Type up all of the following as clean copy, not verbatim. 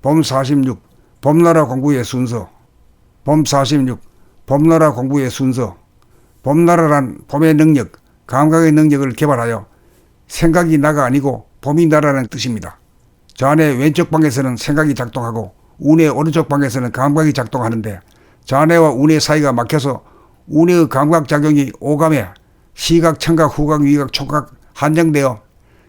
봄 46 봄나라 공부의 순서. 봄 46 봄나라 공부의 순서. 봄나라란 봄의 능력, 감각의 능력을 개발하여 생각이 나가 아니고 봄이 나라는 뜻입니다. 좌뇌 왼쪽 방에서는 생각이 작동하고 우뇌 오른쪽 방에서는 감각이 작동하는데 좌뇌와 우뇌 사이가 막혀서 우뇌의 감각작용이 오감에 시각, 청각, 후각, 위각, 촉각 한정되어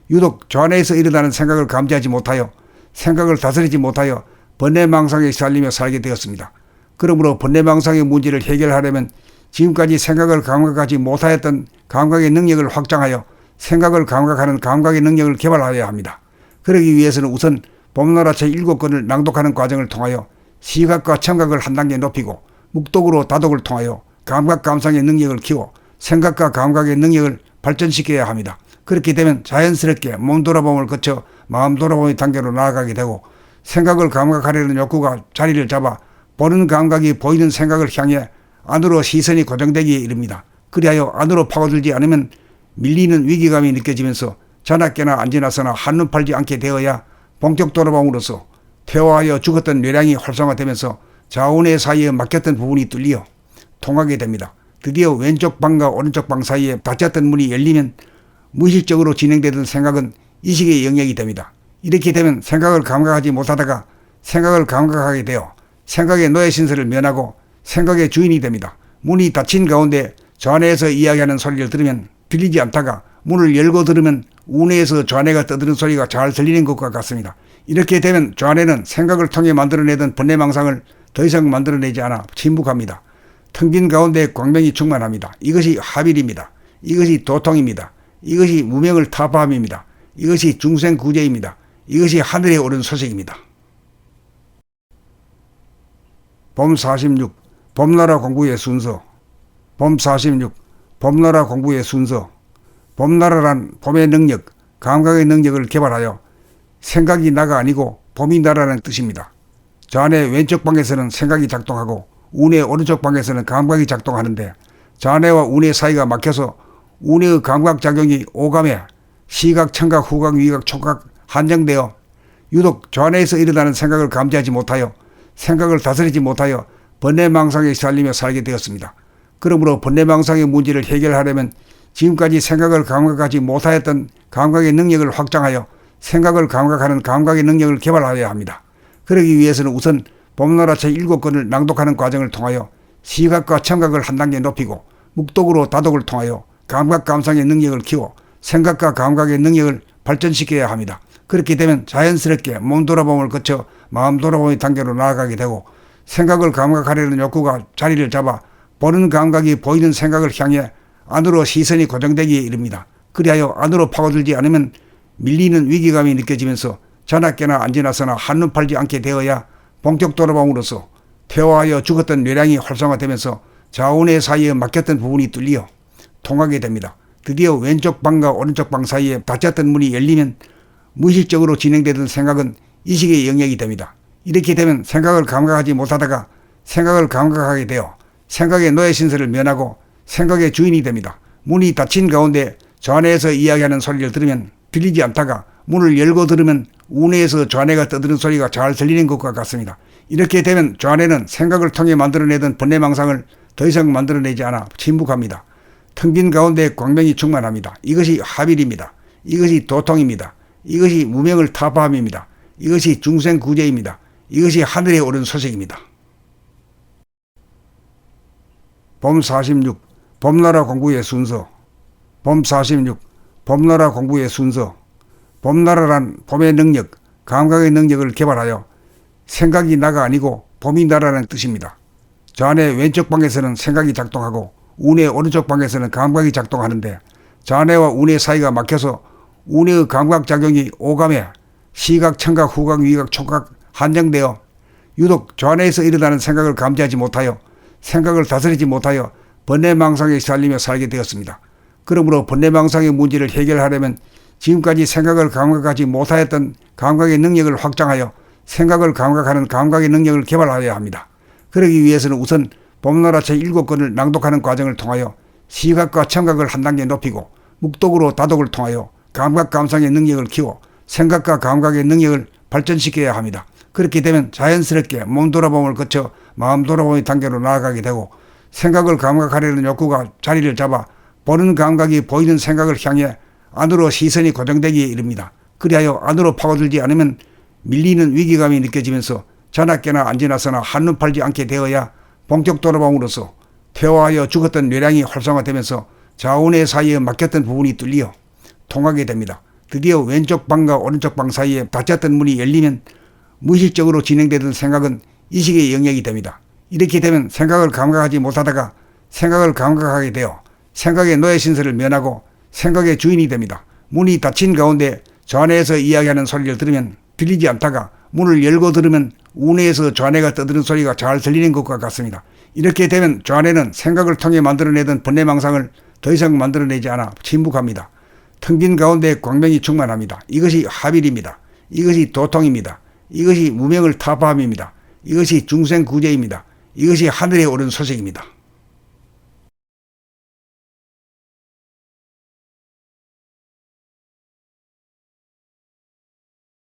유독 좌뇌에서 일어나는 생각을 감지하지 못하여 생각을 다스리지 못하여 번뇌망상에 시달리며 살게 되었습니다. 그러므로 번뇌망상의 문제를 해결하려면 지금까지 생각을 감각하지 못하였던 감각의 능력을 확장하여 생각을 감각하는 감각의 능력을 개발하여야 합니다. 그러기 위해서는 우선 봄나라 제7권을 낭독하는 과정을 통하여 시각과 청각을 한 단계 높이고 묵독으로 다독을 통하여 감각 감상의 능력을 키워 생각과 감각의 능력을 발전시켜야 합니다. 그렇게 되면 자연스럽게 몸 돌아봄을 거쳐 마음 돌아봄의 단계로 나아가게 되고 생각을 감각하려는 욕구가 자리를 잡아 보는 감각이 보이는 생각을 향해 안으로 시선이 고정되기에 이릅니다. 그리하여 안으로 파고들지 않으면 밀리는 위기감이 느껴지면서 자나깨나 안지나서나 한눈 팔지 않게 되어야 본격 돌아봄으로써 퇴화하여 죽었던 뇌량이 활성화되면서 좌우뇌 사이에 막혔던 부분이 뚫려 통하게 됩니다. 드디어 왼쪽 방과 오른쪽 방 사이에 닫혔던 문이 열리면 무의식적으로 진행되던 생각은 의식의 영역이 됩니다. 이렇게 되면 생각을 감각하지 못하다가 생각을 감각하게 되어 생각의 노예 신세를 면하고 생각의 주인이 됩니다. 문이 닫힌 가운데 좌뇌에서 이야기하는 소리를 들으면 들리지 않다가 문을 열고 들으면 우뇌에서 좌뇌가 떠드는 소리가 잘 들리는 것과 같습니다. 이렇게 되면 좌뇌는 생각을 통해 만들어내던 번뇌망상을 더 이상 만들어내지 않아 침묵합니다. 텅 빈 가운데 광명이 충만합니다. 이것이 하빌입니다. 이것이 도통입니다. 이것이 무명을 타파함입니다. 이것이 중생구제입니다. 이것이 하늘에 오른 소식입니다. 봄 46 봄나라 공부의 순서. 봄 46 봄나라 공부의 순서. 봄나라란 봄의 능력, 감각의 능력을 개발하여 생각이 나가 아니고 봄이 나라는 뜻입니다. 좌뇌 왼쪽 방에서는 생각이 작동하고 우뇌 오른쪽 방에서는 감각이 작동하는데 좌뇌와 우뇌 사이가 막혀서 우뇌의 감각작용이 오감에 시각, 청각, 후각, 위각, 촉각 한정되어 유독 좌뇌에서 일어나는 생각을 감지하지 못하여 생각을 다스리지 못하여 번뇌망상에 시달리며 살게 되었습니다. 그러므로 번뇌망상의 문제를 해결하려면 지금까지 생각을 감각하지 못하였던 감각의 능력을 확장하여 생각을 감각하는 감각의 능력을 개발하여야 합니다. 그러기 위해서는 우선 봄나라 제7권을 낭독하는 과정을 통하여 시각과 청각을 한 단계 높이고 묵독으로 다독을 통하여 감각 감상의 능력을 키워 생각과 감각의 능력을 발전시켜야 합니다. 그렇게 되면 자연스럽게 몸 돌아봄을 거쳐 마음 돌아봄의 단계로 나아가게 되고 생각을 감각하려는 욕구가 자리를 잡아 보는 감각이 보이는 생각을 향해 안으로 시선이 고정되기에 이릅니다. 그리하여 안으로 파고들지 않으면 밀리는 위기감이 느껴지면서 자나깨나 안지나서나 한눈 팔지 않게 되어야 본격 돌아봄으로써 퇴화하여 죽었던 뇌량이 활성화되면서 좌우뇌 사이에 막혔던 부분이 뚫려 통하게 됩니다. 드디어 왼쪽 방과 오른쪽 방 사이에 닫혔던 문이 열리면 무의식적으로 진행되던 생각은 의식의 영역이 됩니다. 이렇게 되면 생각을 감각하지 못하다가 생각을 감각하게 되어 생각의 노예 신세를 면하고 생각의 주인이 됩니다. 문이 닫힌 가운데 좌뇌에서 이야기하는 소리를 들으면 들리지 않다가 문을 열고 들으면 우뇌에서 좌뇌가 떠드는 소리가 잘 들리는 것과 같습니다. 이렇게 되면 좌뇌는 생각을 통해 만들어내던 번뇌망상을 더 이상 만들어내지 않아 침묵합니다. 텅 빈 가운데 광명이 충만합니다. 이것이 하빌입니다. 이것이 도통입니다. 이것이 무명을 타파함입니다. 이것이 중생구제입니다. 이것이 하늘에 오른 소식입니다. 봄 46 봄나라 공부의 순서. 봄 46 봄나라 공부의 순서. 봄나라란 봄의 능력, 감각의 능력을 개발하여 생각이 나가 아니고 봄이 나라는 뜻입니다. 좌뇌 왼쪽 방에서는 생각이 작동하고 우뇌 오른쪽 방에서는 감각이 작동하는데 좌뇌와 우뇌 사이가 막혀서 우뇌의 감각작용이 오감에 시각, 청각, 후각, 위각, 촉각 한정되어 유독 좌뇌에서 일어나는 생각을 감지하지 못하여 생각을 다스리지 못하여 번뇌망상에 시달리며 살게 되었습니다. 그러므로 번뇌망상의 문제를 해결하려면 지금까지 생각을 감각하지 못하였던 감각의 능력을 확장하여 생각을 감각하는 감각의 능력을 개발하여야 합니다. 그러기 위해서는 우선 봄나라 제7권을 낭독하는 과정을 통하여 시각과 청각을 한 단계 높이고 묵독으로 다독을 통하여 감각 감상의 능력을 키워 생각과 감각의 능력을 발전시켜야 합니다. 그렇게 되면 자연스럽게 몸 돌아봄을 거쳐 마음 돌아봄의 단계로 나아가게 되고 생각을 감각하려는 욕구가 자리를 잡아 보는 감각이 보이는 생각을 향해 안으로 시선이 고정되기에 이릅니다. 그리하여 안으로 파고들지 않으면 밀리는 위기감이 느껴지면서 자나깨나 안지나서나 한눈 팔지 않게 되어야 본격 돌아봄으로써 퇴화하여 죽었던 뇌량이 활성화되면서 좌우뇌 사이에 막혔던 부분이 뚫려 통하게 됩니다. 드디어 왼쪽 방과 오른쪽 방 사이에 닫혔던 문이 열리면 무의식적으로 진행되던 생각은 의식의 영역이 됩니다. 이렇게 되면 생각을 감각하지 못하다가 생각을 감각하게 되어 생각의 노예 신세를 면하고 생각의 주인이 됩니다. 문이 닫힌 가운데 좌뇌에서 이야기하는 소리를 들으면 들리지 않다가 문을 열고 들으면 우뇌에서 좌뇌가 떠드는 소리가 잘 들리는 것과 같습니다. 이렇게 되면 좌뇌는 생각을 통해 만들어내던 번뇌망상을 더 이상 만들어내지 않아 침묵합니다. 텅 빈 가운데 광명이 충만합니다. 이것이 하빌입니다. 이것이 도통입니다. 이것이 무명을 타파함입니다. 이것이 중생구제입니다. 이것이 하늘에 오른 소식입니다.